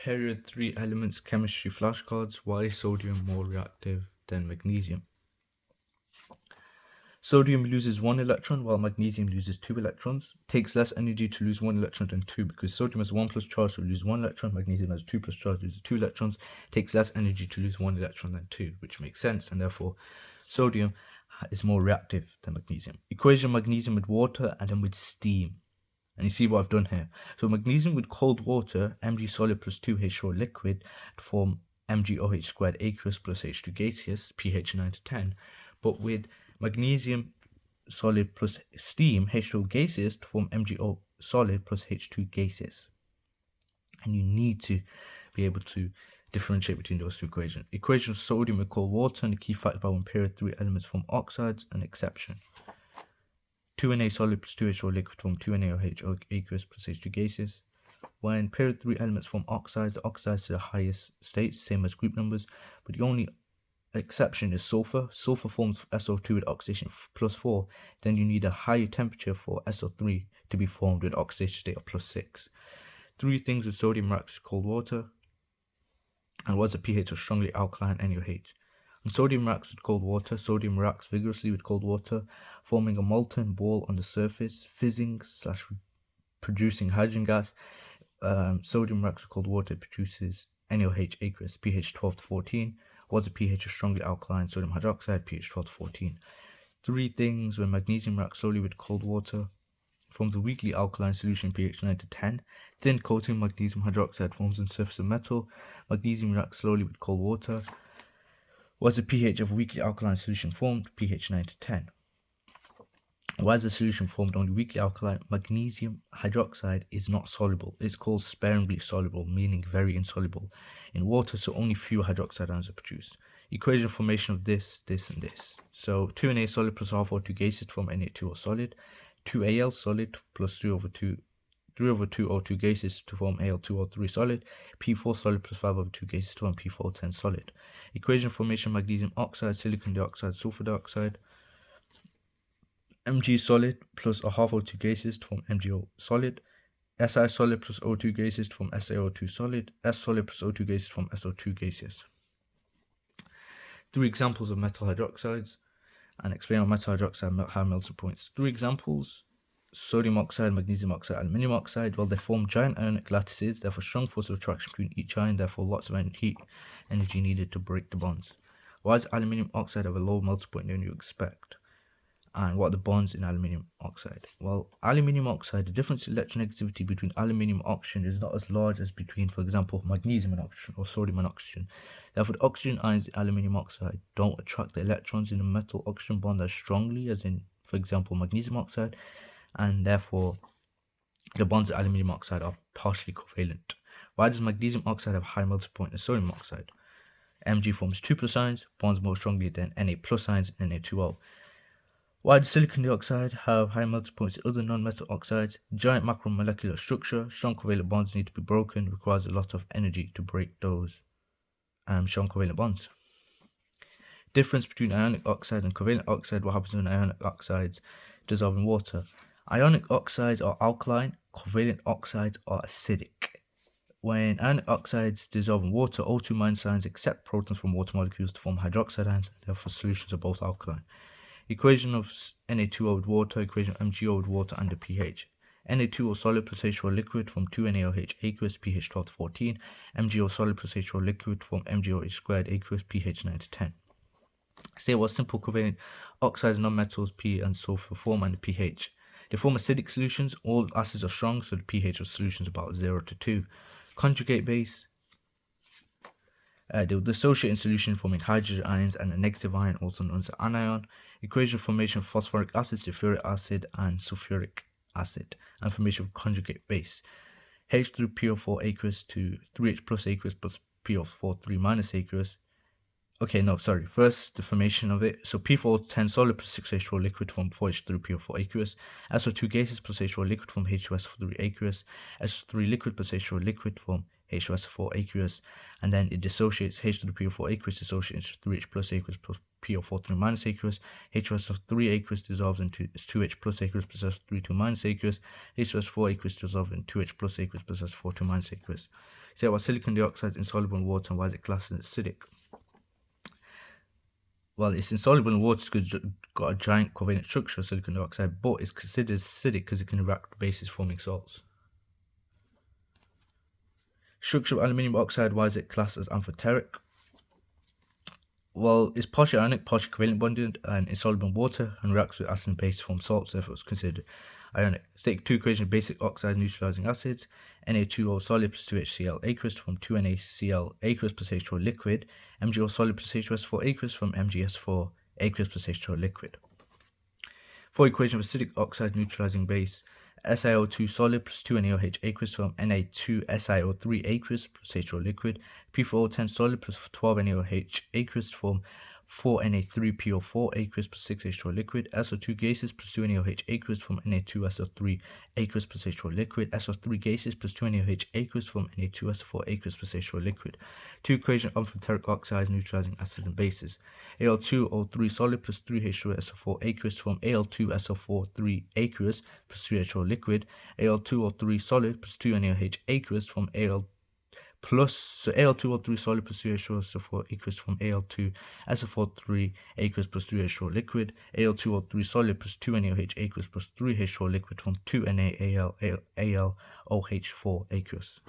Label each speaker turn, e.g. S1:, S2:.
S1: Period 3 elements chemistry flashcards. Why is sodium more reactive than magnesium? Sodium loses 1 electron while magnesium loses 2 electrons. Takes less energy to lose 1 electron than 2 because sodium has 1 plus charge, so lose 1 electron. Magnesium has 2 plus charge, loses 2 electrons. Takes less energy to lose 1 electron than 2, which makes sense, and therefore sodium is more reactive than magnesium. Equation of magnesium with water and then with steam. And you see what I've done here. So magnesium with cold water, Mg solid plus 2H4 liquid, to form MgOH squared aqueous plus H2 gaseous, pH 9 to 10. But with magnesium solid plus steam, H2 gaseous, to form MgO solid plus H2 gaseous. And you need to be able to differentiate between those two equations. Equation of sodium with cold water, and the key fact about when period 3 elements form oxides, an exception. 2Na solid plus 2H4 liquid form 2NaOH aqueous plus H2 gaseous. When period 3 elements form oxides, the oxides to the highest states, same as group numbers, but the only exception is sulfur. Sulfur forms SO2 with oxidation plus 4, then you need a higher temperature for SO3 to be formed with oxidation state of plus 6. 3 things with sodium reacts with cold water, and what's the pH of strongly alkaline NaOH? When sodium reacts with cold water, sodium reacts vigorously with cold water, forming a molten ball on the surface, fizzing / producing hydrogen gas. Sodium reacts with cold water, produces NaOH aqueous, pH 12 to 14. What's the pH of strongly alkaline sodium hydroxide? pH 12 to 14. 3 things when magnesium reacts slowly with cold water, forms a weakly alkaline solution, pH 9 to 10. Thin coating magnesium hydroxide forms on surface of metal. Magnesium reacts slowly with cold water. What's the pH of a weakly alkaline solution formed? pH 9 to 10. Why is the solution formed only weakly alkaline? Magnesium hydroxide is not soluble. It's called sparingly soluble, meaning very insoluble in water, so only few hydroxide ions are produced. Equation formation of this, and this. So 2Na solid plus half O2 gaseous to form Na2O solid. 2Al solid plus 3 over 2 O2 gaseous to form Al2O3 solid. P4 solid plus 5 over 2 gaseous to form P410 solid. Equation formation magnesium oxide, silicon dioxide, sulfur dioxide. Mg solid plus a half O2 gaseous to form MgO solid. Si solid plus O2 gaseous to form SaO2 solid. S solid plus O2 gaseous to form SO2 gaseous. 3 examples of metal hydroxides, and explain on metal hydroxide high melting points. 3 examples: sodium oxide, magnesium oxide, aluminium oxide. Well, they form giant ionic lattices, therefore strong force of attraction between each ion, therefore lots of heat energy needed to break the bonds. Why does aluminium oxide have a low melting point than you expect? And what are the bonds in aluminium oxide? Well, aluminium oxide, the difference in electronegativity between aluminium and oxygen is not as large as between, for example, magnesium and oxygen or sodium and oxygen. Therefore, the oxygen ions in aluminium oxide don't attract the electrons in the metal oxygen bond as strongly as in, for example, magnesium oxide, and therefore the bonds in aluminium oxide are partially covalent. Why does magnesium oxide have high melting point than sodium oxide? Mg forms 2 plus ions, bonds more strongly than Na plus ions and Na2O. Why does silicon dioxide have high melting points than other non-metal oxides? Giant macromolecular structure, strong covalent bonds need to be broken, requires a lot of energy to break those strong covalent bonds. Difference between ionic oxide and covalent oxide. What happens when ionic oxides dissolve in water? Ionic oxides are alkaline, covalent oxides are acidic. When ionic oxides dissolve in water, O2 minus ions accept protons from water molecules to form hydroxide ions, therefore solutions are both alkaline. Equation of Na2O with water, equation of MgO with water and the pH. Na2O solid plus H4 liquid form 2NaOH aqueous, pH 12 to 14. MgO solid plus H4 liquid form MgOH squared aqueous, pH 9 to 10. Say what simple covalent oxides, non-metals, P and sulfur form and the pH. They form acidic solutions. All acids are strong, so the pH of solution is about 0 to 2. Conjugate base. They will dissociate in solution forming hydrogen ions and a negative ion, also known as an anion. Equation of formation of phosphoric acid, sulfuric acid, and sulfuric acid, and formation of conjugate base. H through PO4 aqueous to 3H plus aqueous plus PO4 3 minus aqueous. First the formation of it. So P410 solid plus 6H4 liquid form 4H3 PO4 aqueous. SO2 gases plus H4 liquid form H2SO3 aqueous. SO3 liquid plus H4 liquid form H2SO4 aqueous, and then it dissociates. H2PO4 aqueous dissociates into 3H plus aqueous plus PO4 3 minus aqueous. H2SO3 aqueous dissolves into 2H plus aqueous plus SO3 2 minus aqueous. H2SO4 aqueous dissolves into 2H plus aqueous plus SO4 2 minus aqueous. Say what silicon dioxide is insoluble in water and why is it classed as acidic? Well, it's insoluble in water because it's got a giant covalent structure, silicon dioxide, but it's considered acidic because it can react with bases forming salts. Structure of aluminium oxide, why is it classed as amphoteric? Well, it's partially ionic, partially covalent bonded, and insoluble in water, and reacts with acid and base to form salts, therefore it's considered ionic. State two equations of basic oxide neutralizing acids. Na2O solid plus 2HCl aqueous from 2NaCl aqueous plus H2O liquid. MgO solid plus H2S4 aqueous from MgS4 aqueous plus H2O liquid. For equation of acidic oxide neutralizing base, SiO2 solid plus 2NaOH aqueous from Na2SiO3 aqueous plus H2O liquid. P4O10 solid plus 12NaOH aqueous from 4Na3PO4 aqueous plus 6H2O liquid. SO2 gases plus 2NaOH aqueous from Na2SO3 aqueous plus H2O liquid. SO3 gases plus 2NaOH aqueous from Na2SO4 aqueous plus H2O liquid. Two equations of amphoteric oxides neutralizing acids and bases. Al2O3 solid plus 3H2SO4 aqueous from Al2SO4 aqueous plus 3H2O liquid. Al2O3 solid plus 2NaOH aqueous from Al2O3 solid plus 3H2SO4 aqueous from Al2SO4 aqueous plus 3H2O liquid. Al2O3 solid plus 2NaOH aqueous plus 3H2O liquid from 2NaAlOH4 aqueous.